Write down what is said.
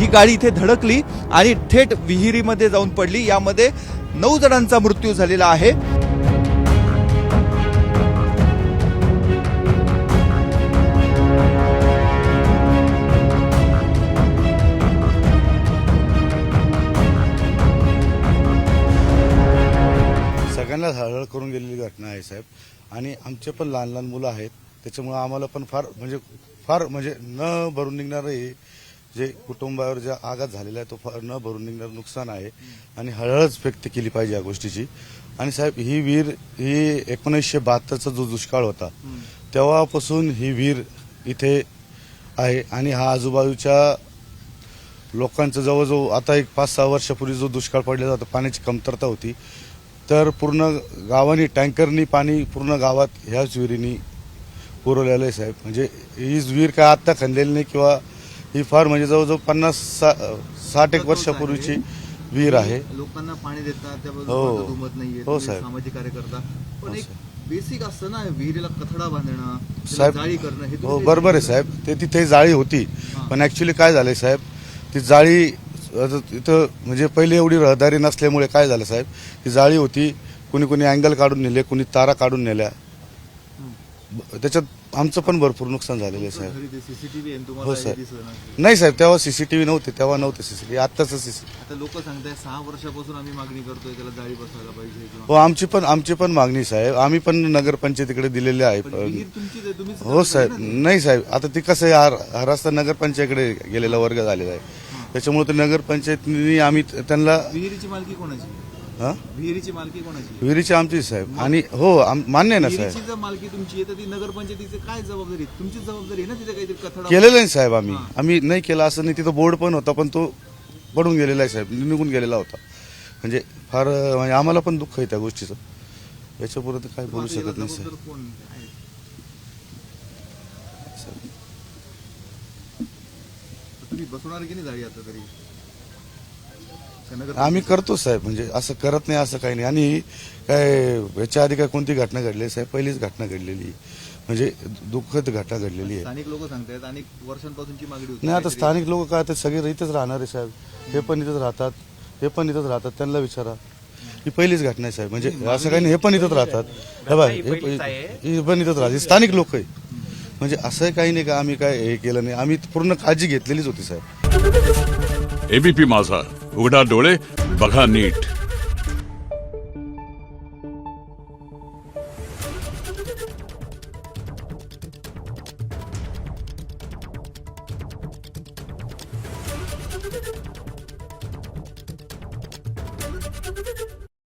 गाडी इथे धडकली आणि थेट विहिरीमध्ये जाऊन पडली। यामध्ये 9 जणांचा मृत्यू झालेला आहे। सगळ्यांना हळहळ करून गेलेली घटना आहे साहेब। आणि आमचे पण लहान लहान मुलं आहेत, त्याच्यामुळे आम्हाला पण फार म्हणजे न भरून निघणारं हे जे कुटुंबावर ज्या आघात झालेला आहे तो फार न भरून निघणारं नुकसान आहे आणि हळहळच व्यक्त केली पाहिजे या गोष्टीची। आणि साहेब ही विहीर ही 1972चा जो दुष्काळ होता तेव्हापासून ही विहीर इथे आहे आणि हा आजूबाजूच्या लोकांचं जवळजवळ आता एक 5-6 वर्षापूर्वी जो दुष्काळ पडलेला होता, पाण्याची कमतरता होती, तर पूर्ण गावानी टँकरनी पाणी पूर्ण गावात ह्याच विहिरीनी पुरवलेलं आहे साहेब। म्हणजे ही विहीर काय आत्ता खणलेली नाही किंवा ही फार म्हणजे जवळजवळ 50-60 एक वर्षापूर्वीची विहीर आहे। लोकांना पाणी देतात त्याबद्दल हो. दुमत नाहीये, हो साहेब, सामाजिक कार्यकर्ता पण एक बेसिक असतं ना, विहिरीला कथडा बांधणं, साहेब जाळी करणं, हे हो बरोबर आहे साहेब। ते तिथे जाळी होती, पण ऍक्च्युली काय झालंय साहेब, ती जाळी इथं म्हणजे पहिले एवढी रहदारी नसल्यामुळे काय झालं साहेब, ती जाळी होती, कुणी अँगल काढून नेले, कुणी तारा काढून नेल्या, त्याच्यात आमचं पण भरपूर नुकसान झालेलं आहे साहेब। सीसीटीव्ही हो साहेब, नाही साहेब तेव्हा सीसीटीव्ही नव्हते, तेव्हा नव्हते सीसीटीव्ही, आत्ताच सीसीटीव्ही। आता लोक सांगताय 6 वर्षापासून आम्ही मागणी करतोय त्याला जाळी बसवायला पाहिजे किंवा हो आमची पण मागणी साहेब, आम्ही पण नगरपंचायतीकडे दिलेली आहे। विहीर तुमचीच आहे, तुम्हीच हो साहेब, नाही साहेब आता ती कसं आहे, हा रस्ता नगरपंचायतीकडे गेलेला वर्ग झालेला आहे, त्याच्यामुळे ते नगरपंचायतीने आम्ही त्यांना विहिरीची मालकी कोणाची? विहिरीची मालकी कोणाची? विहिरीची आमची साहेब। आणि हो मान्य आहे ना साहेब, विहिरीची जर मालकी तुमची आहे तर ती नगरपंचायतीची काय जबाबदारी? तुमचीच जबाबदारी आहे ना, तिथे काहीतरी कथडा केलेलं नाही साहेब। आम्ही नाही केलं असं नाही, तिथं बोर्ड पण होता पण तो पडून गेलेला आहे साहेब, निघून गेलेला होता। म्हणजे फार म्हणजे आम्हाला पण दुःख आहे त्या गोष्टीचं, याच्यापुढे तर काय बोलू शकत नाही साहेब। कोण आहे? तुम्ही बसवणार की नाही जाळी आता तरी? आम्ही करतो साहेब, म्हणजे असं करत नाही असं काही नाही। आणि काय याच्या आधी काय कोणती घटना घडली साहेब, पहिलीच घटना घडलेली, म्हणजे दुःखद घटना घडलेली आहे। स्थानिक लोक सांगतात अनेक वर्षांपासूनची मागणी होती। नाही आता स्थानिक लोक काय ते सगळे इथेच राहणार आहे साहेब, हे पण इथंच राहतात, हे पण इथंच राहतात, त्यांना विचारा, ही पहिलीच घटना आहे साहेब। म्हणजे असं काही नाही, हे पण इथंच राहतात, हे पण इथंच राहतात, स्थानिक लोक आहे। म्हणजे असं काही नाही का आम्ही काय हे केलं नाही, आम्ही पूर्ण काळजी घेतलेलीच होती साहेब। एबीपी माझा, उघडा डोळे बघा नीट।